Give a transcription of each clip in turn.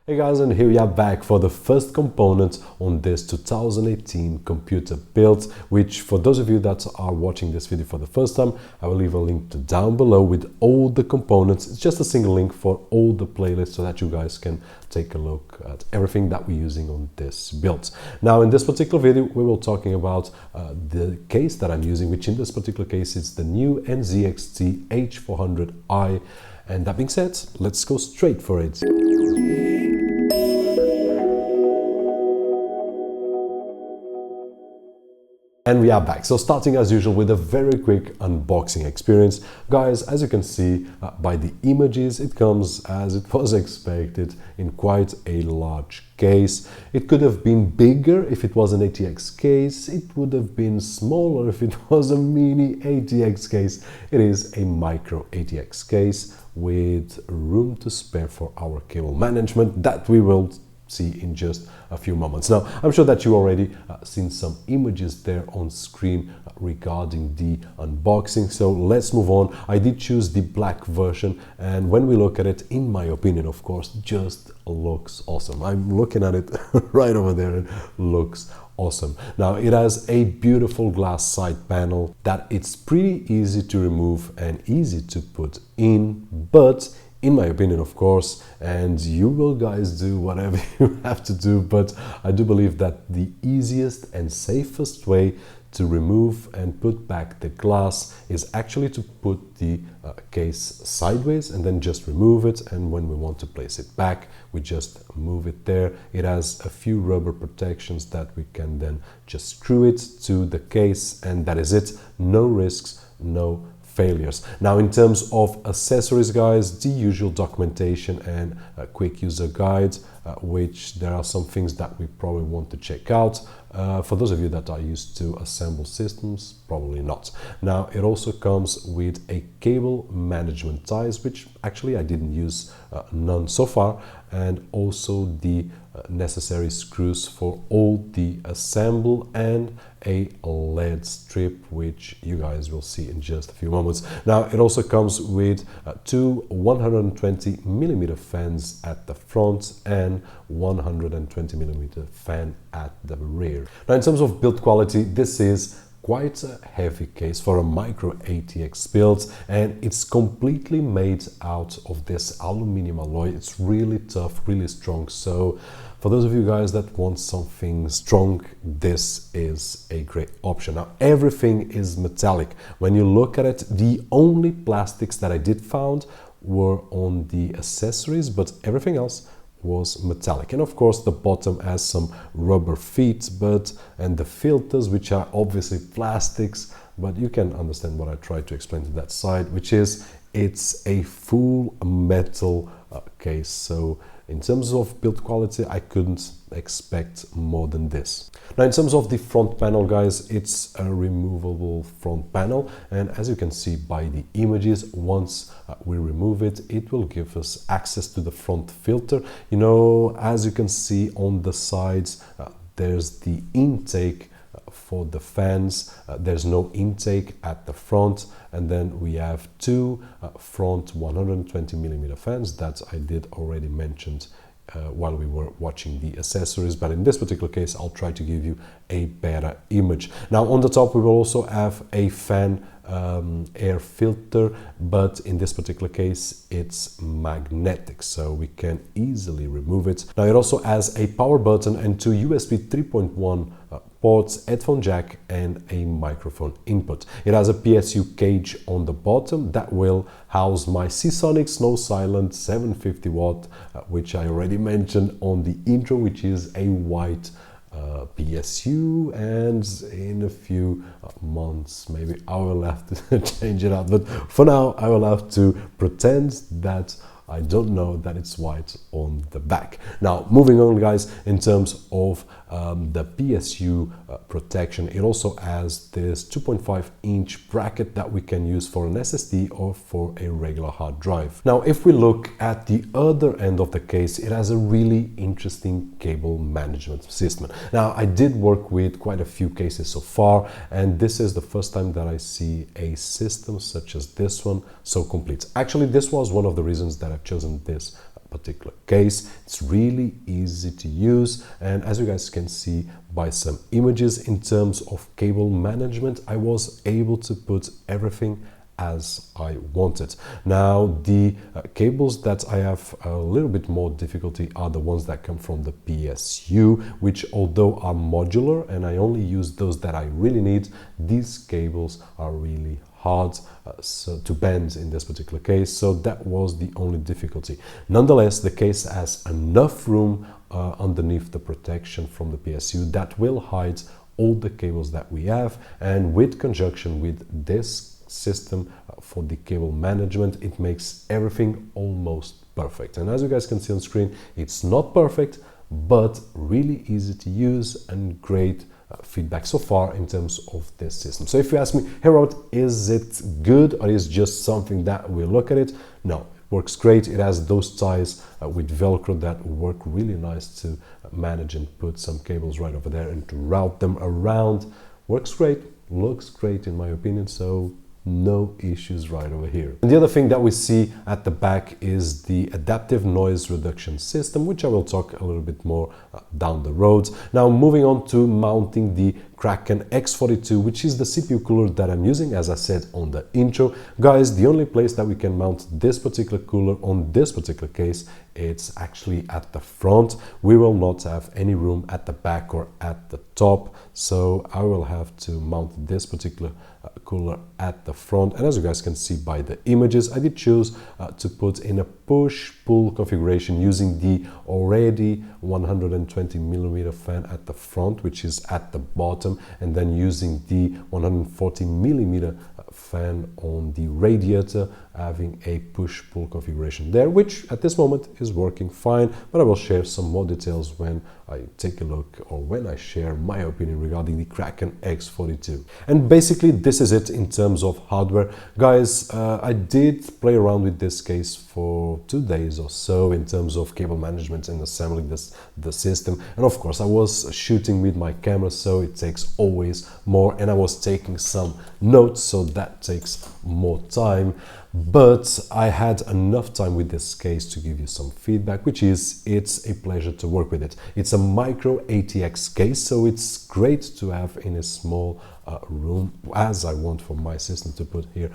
Hey guys, and here we are back for the first component on this 2018 computer build, which for those of you that are watching this video for the first time, I will leave a link to down below with all the components. It's just a single link for all the playlists so that you guys can take a look at everything that we're using on this build. Now in this particular video, we will talking about the case that I'm using, which in this particular case is the new NZXT H400i. And that being said, let's go straight for it. And we are back. So starting as usual with a very quick unboxing experience. Guys, as you can see by the images, it comes as it was expected in quite a large case. It could have been bigger if it was an ATX case. It would have been smaller if it was a mini ATX case. It is a micro ATX case with room to spare for our cable management that we will see in just a few moments. Now, I'm sure that you already seen some images there on screen regarding the unboxing, so let's move on. I did choose the black version, and when we look at it, in my opinion, of course, just looks awesome. I'm looking at it right over there and looks awesome. Now, it has a beautiful glass side panel that it's pretty easy to remove and easy to put in, but in my opinion, of course, and you will guys do whatever you have to do, but I do believe that the easiest and safest way to remove and put back the glass is actually to put the case sideways and then just remove it, and when we want to place it back, we just move it there. It has a few rubber protections that we can then just screw it to the case, and that is it. No risks, no failures. Now, in terms of accessories, guys, the usual documentation and a quick user guide, which there are some things that we probably want to check out. For those of you that are used to assemble systems, probably not. Now, it also comes with a cable management ties, which actually I didn't use none so far, and also the necessary screws for all the assemble and a LED strip, which you guys will see in just a few moments. Now, it also comes with two 120mm fans at the front and 120mm fan at the rear. Now, in terms of build quality, this is quite a heavy case for a micro ATX build, and it's completely made out of this aluminum alloy. It's really tough, really strong. So for those of you guys that want something strong, this is a great option. Now, everything is metallic. When you look at it, the only plastics that I did found were on the accessories, but everything else was metallic. And of course, the bottom has some rubber feet, and the filters, which are obviously plastics, but you can understand what I tried to explain to that side, which is it's a full metal case. So in terms of build quality, I couldn't expect more than this. Now, in terms of the front panel, guys, it's a removable front panel, and as you can see by the images, once we remove it, it will give us access to the front filter. You know, as you can see on the sides, there's the intake for the fans. There's no intake at the front, and then we have two front 120mm fans that I did already mentioned while we were watching the accessories, but in this particular case I'll try to give you a better image. Now, on the top we will also have a fan air filter, but in this particular case it's magnetic, so we can easily remove it. Now, it also has a power button and two USB 3.1 ports, headphone jack, and a microphone input. It has a PSU cage on the bottom that will house my Seasonic Snow Silent 750 watt, which I already mentioned on the intro, which is a white PSU, and in a few months maybe I will have to change it out, but for now I will have to pretend that I don't know that it's white on the back. Now, moving on, guys, in terms of the PSU protection, it also has this 2.5-inch bracket that we can use for an SSD or for a regular hard drive. Now, if we look at the other end of the case, it has a really interesting cable management system. Now, I did work with quite a few cases so far, and this is the first time that I see a system such as this one so complete. Actually, this was one of the reasons that I've chosen this particular case. It's really easy to use, and as you guys can see by some images, in terms of cable management, I was able to put everything as I wanted. Now the cables that I have a little bit more difficulty are the ones that come from the PSU, which although are modular and I only use those that I really need, these cables are really hard to bend in this particular case, so that was the only difficulty. Nonetheless, the case has enough room underneath the protection from the PSU that will hide all the cables that we have, and with conjunction with this system for the cable management, it makes everything almost perfect. And as you guys can see on screen, it's not perfect, but really easy to use and great feedback so far in terms of this system. So if you ask me, hey Robert, is it good or is just something that we look at it? No, it works great. It has those ties with Velcro that work really nice to manage and put some cables right over there and to route them around. Works great, looks great in my opinion, so no issues right over here. And the other thing that we see at the back is the adaptive noise reduction system, which I will talk a little bit more down the road. Now moving on to mounting the Kraken X42, which is the CPU cooler that I'm using, as I said on the intro. Guys, the only place that we can mount this particular cooler on this particular case, it's actually at the front. We will not have any room at the back or at the top, so I will have to mount this particular cooler at the front. And as you guys can see by the images, I did choose to put in a push-pull configuration using the already 120mm fan at the front, which is at the bottom, and then using the 140mm fan on the radiator, having a push-pull configuration there, which at this moment is working fine, but I will share some more details when I take a look or when I share my opinion regarding the Kraken X42. And basically this is it in terms of hardware. Guys, I did play around with this case for 2 days or so in terms of cable management and assembling the system, and of course I was shooting with my camera, so it takes always more, and I was taking some notes, so that takes more time. But I had enough time with this case to give you some feedback, which is it's a pleasure to work with it. It's a micro ATX case, so it's great to have in a small room, as I want for my system to put here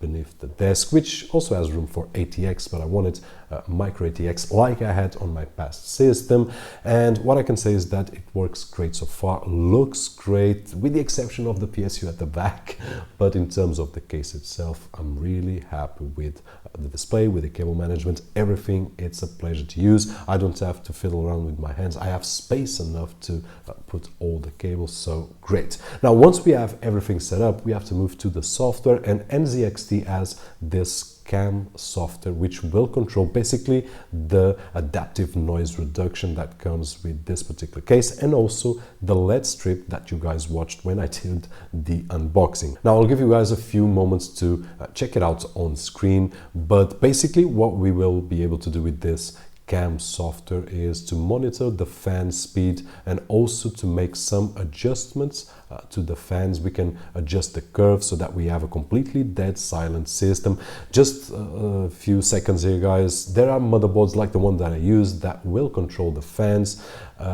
beneath the desk, which also has room for ATX, but I wanted micro ATX like I had on my past system. And what I can say is that it works great so far, looks great with the exception of the PSU at the back, but in terms of the case itself, I'm really happy with the display, with the cable management, everything. It's a pleasure to use. I don't have to fiddle around with my hands. I have space enough to put all the cables, so great. Now once we have everything set up, we have to move to the software, and NZXT has this CAM software which will control basically the adaptive noise reduction that comes with this particular case, and also the LED strip that you guys watched when I did the unboxing. Now I'll give you guys a few moments to check it out on screen, but basically what we will be able to do with this CAM software is to monitor the fan speed and also to make some adjustments to the fans. We can adjust the curve so that we have a completely dead silent system. Just a few seconds here, guys. There are motherboards like the one that I use that will control the fans.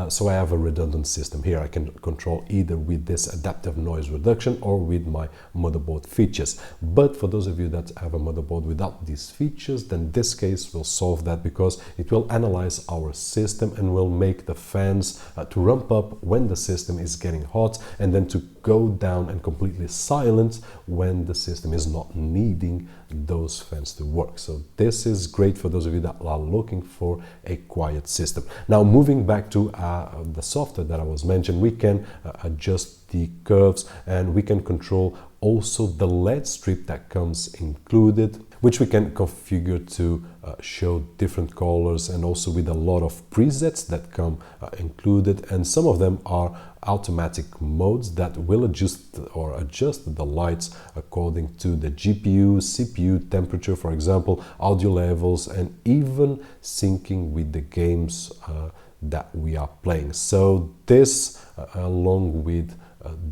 So I have a redundant system here. I can control either with this adaptive noise reduction or with my motherboard features. But for those of you that have a motherboard without these features, then this case will solve that, because it will analyze our system and will make the fans to ramp up when the system is getting hot, and then to go down and completely silent when the system is not needing those fans to work. So this is great for those of you that are looking for a quiet system. Now moving back to the software that I was mentioning, we can adjust the curves, and we can control also the LED strip that comes included, which we can configure to show different colors, and also with a lot of presets that come included, and some of them are automatic modes that will adjust the lights according to the GPU, CPU temperature, for example, audio levels, and even syncing with the games that we are playing. So this, along with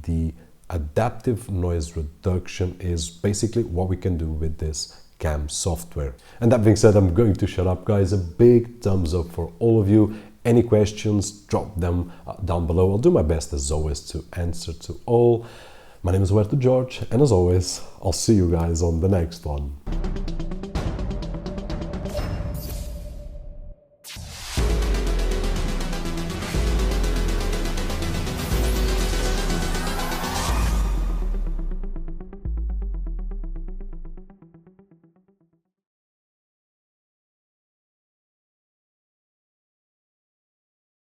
the adaptive noise reduction, is basically what we can do with this cam software. And that being said, I'm going to shut up, guys. A big thumbs up for all of you. Any questions, drop them down below. I'll do my best as always to answer to all. My name is Roberto, and as always, I'll see you guys on the next one.